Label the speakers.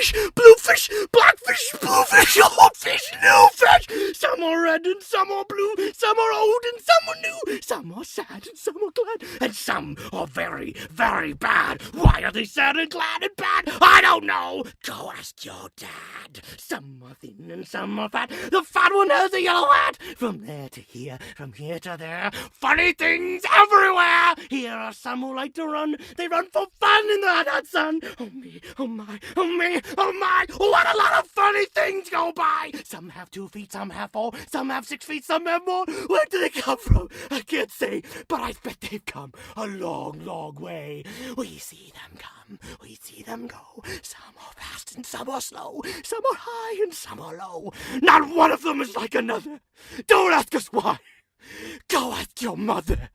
Speaker 1: fish, blue fish, black fish, blue fish, old fish, new fish. Some are red and some are blue, some are old and some are new, some are sad and some are glad, and some are very, very bad. Why are they sad and glad and bad? I don't know. Go ask your dad. Some are thin and some are fat. The fat one has a yellow hat. From there to here, from here to there, funny things everywhere. Here are some who like to run. They run for fun in the hot sun. Oh me, oh my, oh me, oh my. What a lot of funny things go by. Some have 2 feet, some have 4, some have 6 feet, some have more. Where do they come from? I can't say, but I bet they've come a long, long way. We see them come, we see them go. Some are fast and some are slow. Some are high and some are low. Not one of them is like another. Don't ask us why. Go ask your mother.